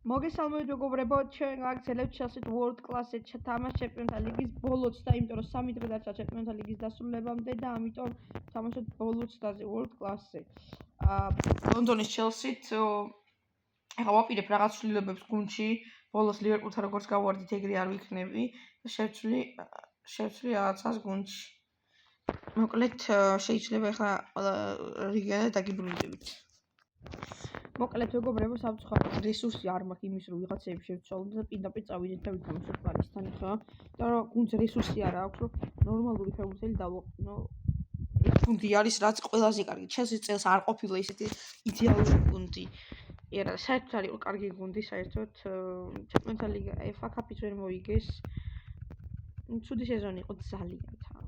მოგესალმებით მეგობრებო, ჩვენ გაგრძელებთ Chelsea World Class-ზე თამაშს ჩემპიონთა ლიგის ბოლოს და იმიტომ რომ 3 დღე დარჩა ჩემპიონთა ლიგის დასრულებამდე და ამიტომ თამაშობთ ბოლოს წაზე World Class-ზე. ლონდონის Chelsea-თ ახლა ვაპირებ რაღაც ცვლილებებს გუნდში, ბოლოს ლივერპულთან როგორც გავარდით, ეგრე არ ვიქნები და შევცვლი რაღაცას გუნდში. მოკლედ შეიძლება ახლა რიგა დაგიბრუნდებით. მოკლედ მეგობრებო, სამწუხაროდ რესურსი არ მაქვს იმის რომ ვიღაცები შევცვალოთ და პირდაპირ წავიდეთ და ვითამაშოთ პარიზთან ხა. და რომ გუნდს რესურსი არ აქვს, რომ ნორმალური ფეხბურთელი დავაყნო. ეს გუნდი არის რაც ყველაზე კარგი. Chelsea წელს არ ყოფილა ისეთი იდეალური გუნდი. ერა საერთოდ არ იყო კარგი გუნდი, საერთოდ ჩემპიონთა ლიგა, FA Cup-იც ვერ მოიგეს. ცუდი სეზონი იყო ძალიან თან.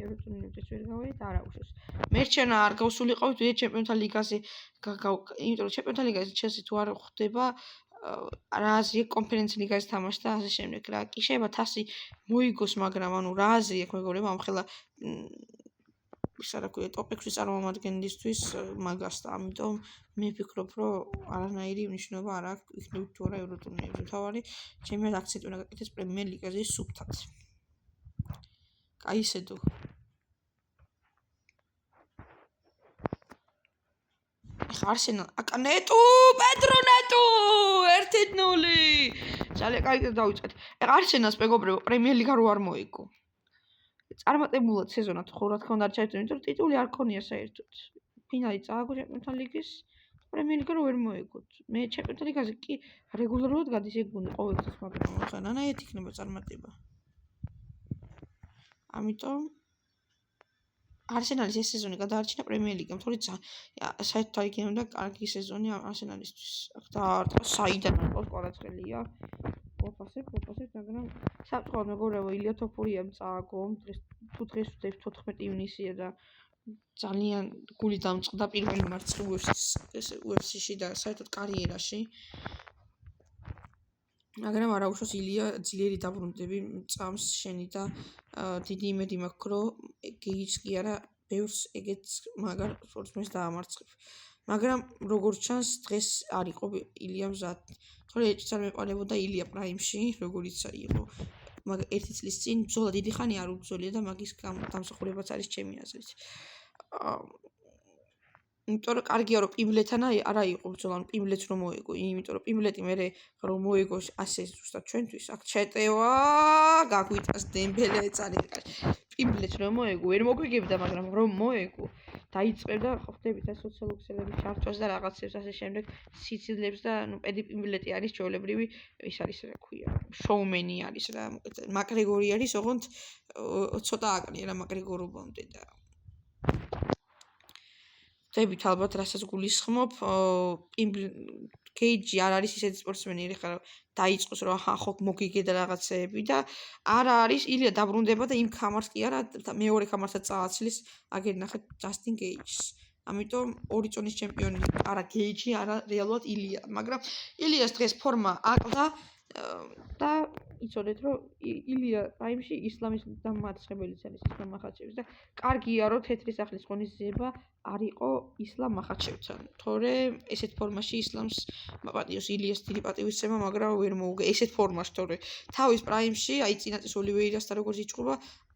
ევროტურნირებიც ვერ გავედით, არა უშავს. მერჩენა არ გავსულიყავით ვიდრე ჩემპიონთა ლიგაზე, იმიტომ რომ ჩემპიონთა ლიგაზე Chelsea თუ არ ხვდება, რა აზრი კონფერენციის ლიგაზე თამაშს და ასე შემდეგ რა. კი შეიძლება თასი მოიგოს, მაგრამ ანუ რა აზრი აქვს მეგობრებო, ამ ხელა ისა რა ქვია, ტოპ 6-ის წარმომადგენლისთვის მაგას და ამიტომ მე ვფიქრობ, რომ არანაირი მნიშვნელობა არ აქვს იქნებით თუ არა ევროტურნირებზე. თავარი ჩემი აქცენტი უნდა გაკეთდეს პრემიერ ლიგაზე სუფთად. კაისედო Arsenal, Neto, Pedro Neto, 1-0. ძალიან კარგი დავიწყეთ. Arsenal-ს მეგობრებო, პრემიერ ლიგა რო არ მოიგო. წარმატებულად სეზონად ხო რა თქმა უნდა არ ჩაერთო, იმიტომ რომ ტიტული არ ქონია საერთოდ. ფინალი წააგო ჩემპიონთა ლიგის, პრემიერ ლიგა რო ვერ მოიგოთ. მე ჩემპიონთა ლიგაზე კი რეგულარულად გადის ეგ გუნდი ყოველთვის, მაგრამ ხანანაირად იქნება წარმატება. ამიტომ Arsenal-ის ეს სეზონი გადაარჩინა პრემიერ ლიგამ, თორე საერთოდ არ იქნებოდა კარგი სეზონი Arsenal-ისთვის. და საიდან აყავს კვარაცხელია. ვაფასებ, მაგრამ სამწუხაროდ მეგობრებო, ილია თოფურიამ წააგო, თუ დღეს 14 ივნისია და ძალიან გული დამწყდა პირველი მარცხი UFC-ში და საერთოდ კარიერაში. მაგრამ არა უშავს ილია ძლიერი დაბრუნდები წამს შენი და დიდი იმედი მაქვს რომ გეიც კი არა ბევრს ეგეც მაგარ სპორტსმენს დაამარცხებ. მაგრამ როგორც ჩანს დღეს არ იყო ილია მზად. თორე ეჭვს არ მეყარებოდა ილია პრაიმში, როგორიც იყო. მაგრამ ერთი წლის წინ ბრძოლა დიდი ხანი არ უბრძოლია და მაგის დამსახურებაც არის ჩემი აზრით. იმიტომ რომ კარგია რომ პიმბლეთან არა იყო ბრძოლა, ანუ პიმბლეტს რომ მოიგო, იმიტომ რომ პიმბლეტი მერე რომ მოიგო ასე ზუსტად ჩვენთვის აქ ჩეტევა, გაგვიტას დემბელე ძალიან კარგი. პიმბლეტს რომ მოიგო, ვერ მოგვიგებდა, მაგრამ რომ მოიგო, დაიწყებდა ხვდებით ეს სოციალურ ქსელების ჩართვას და რაღაცებს ასე შემდეგ, სიცილებს და ნუ პედი პიმბლეტი არის ჩვეულებრივი, ის არის რა ქვია, შოუმენი არის რა, მაკრეგორი არის, ოღონდ ცოტა აკნია რა მაკრეგორობამდე და დებით ალბათ რასაც გულისხმობ, კეიჯი არ არის ისეთი სპორტსმენი, ხა დაიწყოს რომ ახლა ხო მოგიგე და რაღაცეები და არა არის ილია დაბრუნდება და იმ კამარს კი არა მეორე კამარსაც წააცლის, აგერ ნახეთ ჯასტინ კეიჯს. ამიტომ ორი წონის ჩემპიონი არა კეიჯი, არა რეალურად ილია, მაგრამ ილიას დღეს ფორმა აკლდა და იცოდეთ რომ ილია პრაიმში ისლამის დამარცხებელიც არის ისლამ მახაჩევის და კარგია რომ თეთრი სახლის ღონისძიება არ იყო ისლამ მახაჩევთან. თორე ესეთ ფორმაში ისლამს მაპატიოს ილიას დიდი პატივისცემა, მაგრამ ვერ მოუგე ესეთ ფორმაში, თორე თავის პრაიმში, აი წინაწეს ოლივეირასთან როგორც იჭრობა,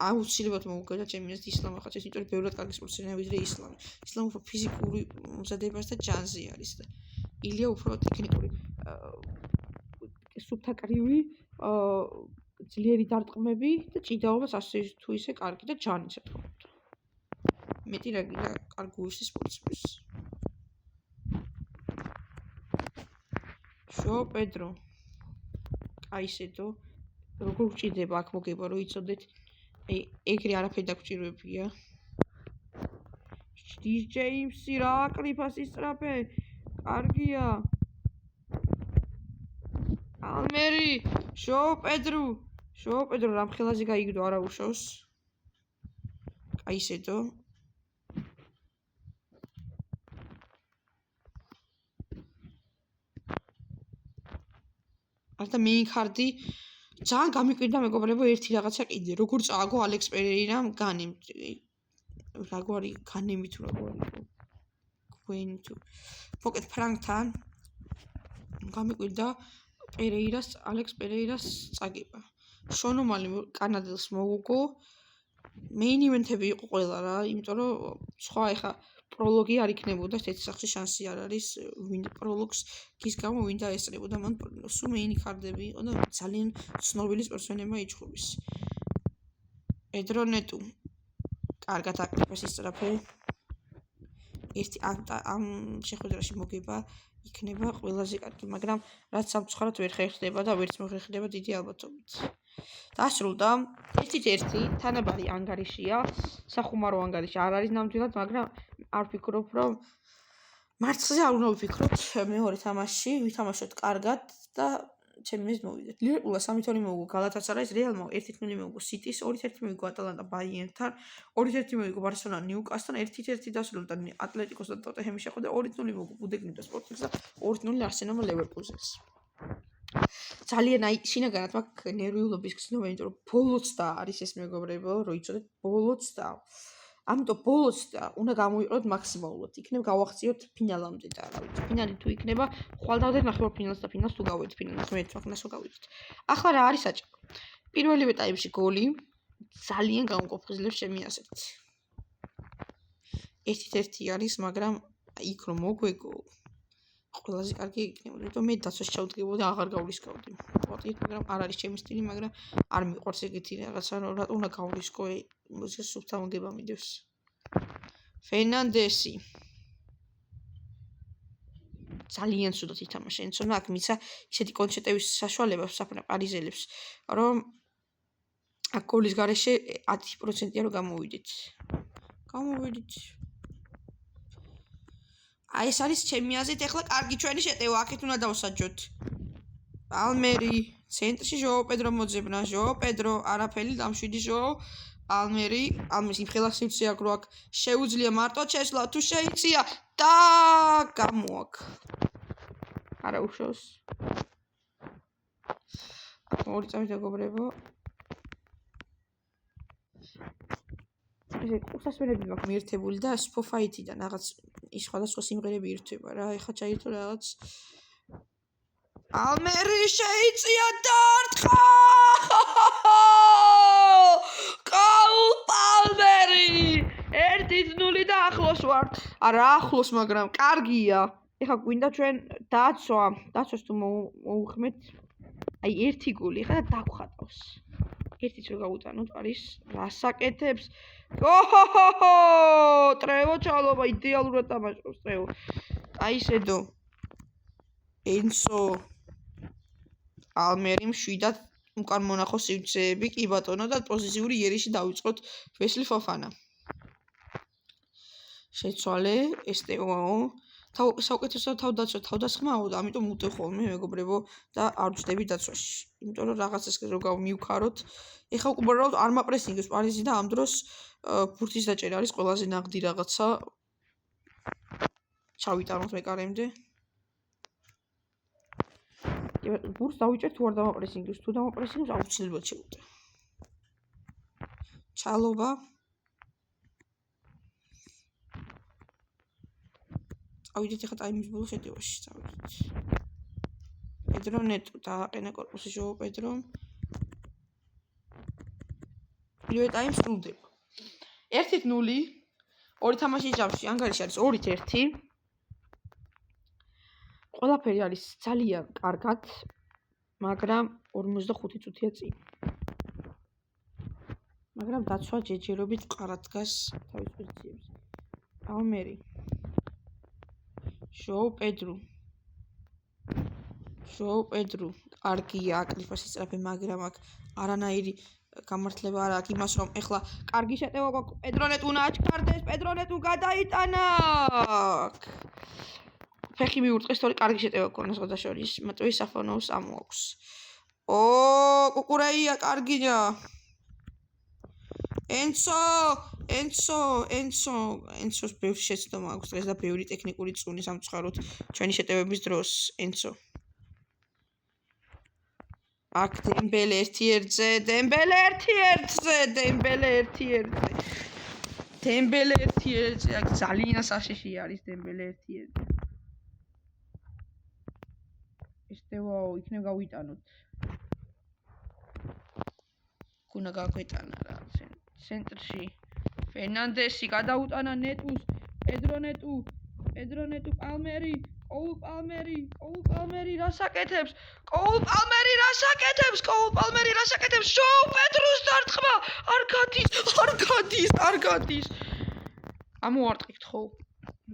აუცილებლად მოუგებდა ჩემი აზრით ისლამ მახაჩევს, იმიტომ რომ ბევრად კარგი სპორტსმენია ვიდრე ისლამი. ისლამი უფრო ფიზიკური მომზადებას და ჯანზე არის და ილია უფრო ტექნიკური სუფთაკრივი ძლიერი დარტყმები და ჭიდაობას ასე თუ ისე კარგი და ჯანი თქო. მეტი რა გინდა კარგუში სპორტსმენს. შო პედრო. კაისედო. როგორ ჭიდება აქ მოგება რომ იცოდეთ. ეგრე არაფერი დაგჭირვებია. დის ჯეიმსი რა აკრიფას ისტრაფე. კარგია. ალმერი, შო პედრო რამ ხელაზე გაიგდო არა უშავს. კაისედო. და მეინკარდი ძალიან გამიკვირდა მეგობრებო ერთი რაღაცა კიდე როგორ წააგო ალექს პერეირამ განემ რაგვარი განემი თუ რაგვარი ქვენი თუ მოკეთ ფრანკთან გამიკვირდა ალექს პერეირას წაგება. შონომალი კანადელს მოუგო. მეინ ივენთები იყო ყველა რა, იმიტომ რომ სხვა ეხა პროლოგი არ იქნებოდა, ერთ სახში შანსი არ არის, ვინ პროლოგს გის გამო ვინ დაესწრებოდა, მან სულ მეინი ქარდები იყო და ძალიან ცნობილი სპორტსმენებმა იჩხუბის. პედრონეტუ კარგად აკრიფეს ისწრაფე. ერთი ამ შეხვედრაში მოგება იქნება ყველაზე კარგი, მაგრამ რაც სამწუხაროდ ვერ ხერხდება და ვერც მოხერხდება დიდი ალბათობით. დასრულდა 1-1 თანაბარი ანგარიშია, სახუმარო ანგარიში არ არის ნამდვილად, მაგრამ არ ვფიქრობ, რომ მარცხზე არ უნდა ვფიქროთ, მეორე თამაში ვითამაშოთ კარგად და ჩემი მიზნი მოვიგეთ. ლივერპულს 3-2 მოუგო გალათასარაის, რეალმა 1-1 მოუგო სიტის, 2-1 მოიგო ატალანტა ბაიერნთან, 2-1 მოიგო ბარსელონა ნიუკასლთან, 1-1 დასრულდა ატლეტიკოს და ტოტენჰემის შეხვედრა, 2-0 მოუგო ბუდეგნი და სპორტინგს და 2-0 არსენალმა ლევერკუზენს. ძალიან შინაგანად მაქვს ნერვიულობის გრძნობა, იმიტომ რომ ბოლოც და არის ეს მეგობრებო, რომ იცოდეთ, ბოლოც და ამიტომ ბოლოც და უნდა გამოვიყოთ მაქსიმალურად. იქნებ გავახციოთ ფინალამდე და რა ვიცი, ფინალი თუ იქნება, ხვალდავდეთ ნახევარფინალს და ფინალს თუ გავიდეთ, ფინალს მე თვითონაც გავიდეთ. ახლა რა არის საჭირო? პირველივე ტაიმში გოლი ძალიან გამოკოფხიზლებს ჩემი აზრით. 1-1 არის, მაგრამ იქ რომ მოგვეგო ყველაზე კარგი იქნებოდა, იმიტომ მე დაცვას ჩავდგებოდი და აღარ გავრისკავდი. ვატყით, მაგრამ არ არის ჩემი სტილი, მაგრამ არ მიყვარს ეგეთი რაღაცა, რომ რატო უნდა გავრისკო, ეს სუფთა მოგება მიდევს. ფერნანდესი ძალიან ცუდად ითამაშა, ენცონა აქ მისცა ისეთი კონჩეტევის საშუალება პარიზელებს, რომ აქ გოლის გარეშე 10%-ია რომ გამოვიდეთ. აი ეს არის ჩემი აზრით, ახლა კარგი ჩვენი შეტევა, აქეთ უნდა დავსაჯოთ. პალმერი, ცენტრში ჟოო პედრო მოძებნა, ჟოო პედრო, არაფერი დამშვიდი ჟოო, პალმერის იმხელა სივრცე აქვს, რომ აქ შეუძლია მარტო შესვლა, თუ შეიცია და გამოაკ. არა უშავს. ორი წამი დაგობრებო. ესე უსასვენები მაქვს მიერთებული და სპოფაითიდან რაღაც ის სხვადასხვა სიმღერები ირთვება რა. ეხლა ჩაირთო რაღაც პალმერი შეიცია დარტყა! კაულ პალმერი! 1-0 და ახლოს ვართ. არა ახლოს, მაგრამ კარგია. ეხლა გვინდა ჩვენ დაცვას თუ მოუხმეთ აი ერთი გოლი ეხლა დაგხატავს. ერთიც რო გავუტანოთ არის რასაკეთებს. ტრევო ჩალობა იდეალურად თამაშობს ტრევო. აი ესედო. ენსო ალმერი მშვიდად უკან მონახო სივრცეები, კი ბატონო და პოზიციური იერიში დავიწყოთ ვესლი ფოფანა. შეცვალე ესტეო საუკეთესო თავდასხმაო და ამიტომ უტევ ხოლმე მეგობრებო და არ ვჯდები დაცვაში. იმიტომ რომ რაღაცას რო გავმივქაროთ. ეხლა უბრალოდ არ მაპრესინგებს პარიზი და ამ დროს ბურთის დაჭერა არის ყველაზე ნაღდი რაღაცა. ჩავიტანოთ მეკარემდე. ბურთს დავიჭერ თუ არ დამაპრესინგებს, თუ დამაპრესინგებს აუცილებლად შევუტევ. ჩალობა წავიდეთ ეხლა ტაიმის ბოლო შეტევაში, წავიდეთ. პედრო ნეტუ დააყენა კორპუსი ჟოო პედრომ. პირველ ტაიმს სრულდება. 1-0, ორი თამაშის ჯამში ანგარიში არის 2-1. ყველაფერი არის ძალიან კარგად, მაგრამ 45 წუთია წინ. მაგრამ დაცვა ჯეჯერობით ყარად დგას თავის პოზიციებზე. პალმერი ჟოუ პედრო კარგია აკრიფას ისწრაფე, მაგრამ აქ არანაირი გამართლება არ აქვს იმას, რომ ეხლა კარგი შეტევა გვაქვს. პედრონეტუ ნაჩქარდეს, პედრონეტუ გადაიტანა. ფეხი მიურტყეს, თორე კარგი შეტევა გქონდა სხვადასხვა, მარტო საფონოუს ამოაქვს. კუკურეია კარგია. ენცოს ბევრი შეცდომა აქვს დღეს და ბევრი ტექნიკური წუნი სამწუხაროდ ჩვენი შეტევების დროს. ენცო აქ დემბელე 1-1-ზე, დემბელე 1-1-ზე, აქ ძალიან საშიში არის დემბელე 1-1-ზე. ესტევაო, იქნებ გავიტანოთ. გუნა გაგვეტანა რა ცენტრში. ფერნანდესი გადაუტანა ნეტუს, პედრო ნეტუ, პალმერი, კოულ პალმერი რას აკეთებს? კოულ პალმერი რას აკეთებს? ჟოუ პედროს დარტყმა! არ გადის. ამოარტყით ხო?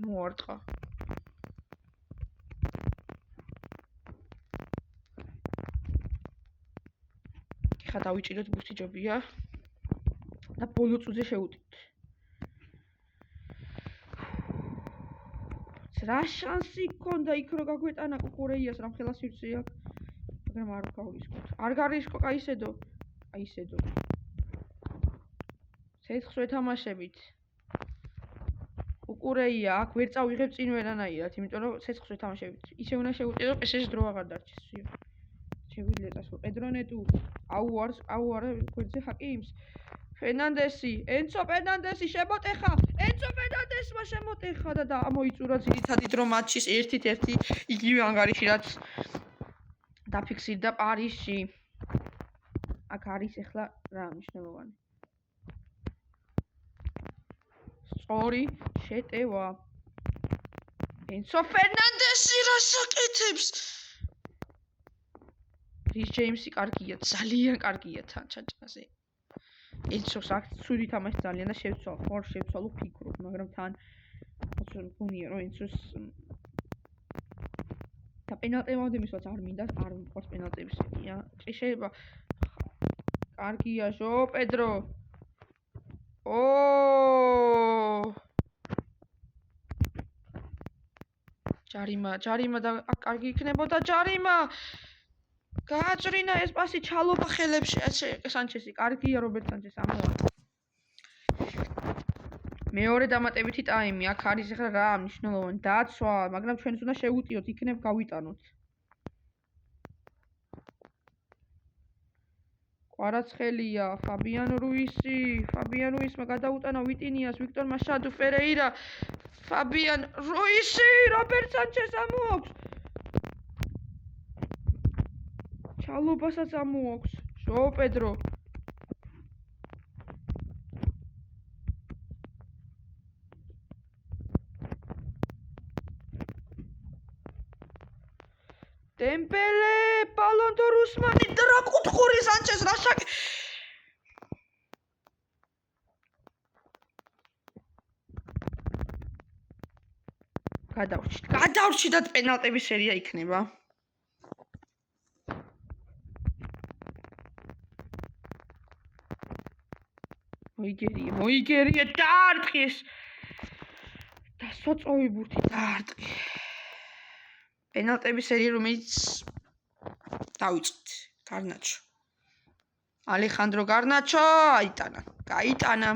მოარტყა. ხა დავიჭიროთ ბუსტი ჯობია. და ბოლო წუთზე შევუტით. რა შანსი გქონდა იქ რომ გაგვეტანა კუკურეიას რამ ხელას ვირცე აქ. მაგრამ არ გავისკოთ. არ გარისკო კაისედო. ცეცხლს ვეთამაშებით. კუკურეია აქ ვერ წავიღებ წინ ვერანაირად, იმიტომ რომ ცეცხლს ვეთამაშებით. ისე უნდა შევუტიო პესეში დრო აღარ დარჩეს. შევიძლია სულ პედრო ნეტუ. აუ არა გვერდზე ჰაკიმს. ფერნანდესი, ენცო ფერნანდესი შემოტეხა. ენცო ფერნანდესმა შემოტეხა და ამოიწურა ძირითადი დრო მატჩის 1-1 იგივე ანგარიში რაც დაფიქსირდა პარიზში. აქ არის ახლა რა მნიშვნელოვანი. სწორი შეტევა. ენცო ფერნანდესი რას აკეთებს? რის ჯეიმსი კარგია, ძალიან კარგია თან ჩაჭაზე. ენცოს აქ ცუდი თამაში ძალიან და შევცვალო ფიქრობ, მაგრამ თან მგონია რომ ენცოს და პენალტებამდე მისვაც არ მინდა, არ მიყვარს პენალტების სერია. შეიძლება კარგია ჟო პედრო. ჯარიმა და კარგი იქნებოდა ჯარიმა. გააწრინა ეს პასი ჩალობა ხელებში სანჩესი. კარგია რობერტ სანჩესი ამოვა. მეორე დამატებითი ტაიმი. აქ არის ახლა რა მნიშვნელოვანი დაცვა, მაგრამ ჩვენც უნდა შევუტიოთ, იქნებ გავიტანოთ. კვარაცხელია, ფაბიან რუისმა გადაუტანა ვიტინიას, ვიქტორ მაშადუ, ფერეირა, ფაბიან რუისი, რობერტ სანჩეს ამოაქვს. ჩალობასაც ამოაქვს. ჟო პედრო. დემბელე, ბალონ დორ უსმანი და რა კუთხური სანჩეს რა შაკ. გადავრჩით პენალტების სერია იქნება. მოიგერია დაარტყეს. დასოწოვი ბურთი დაარტყე. პენალტების სერია რომელიც დავიწყეთ. გარნაჩო. ალეხანდრო გარნაჩო გაიტანა.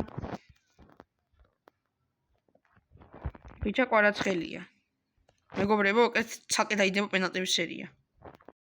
ბიჭა კვარაცხელია. მეგობრებო, უკეთ ცალკე დაიდება პენალტების სერია.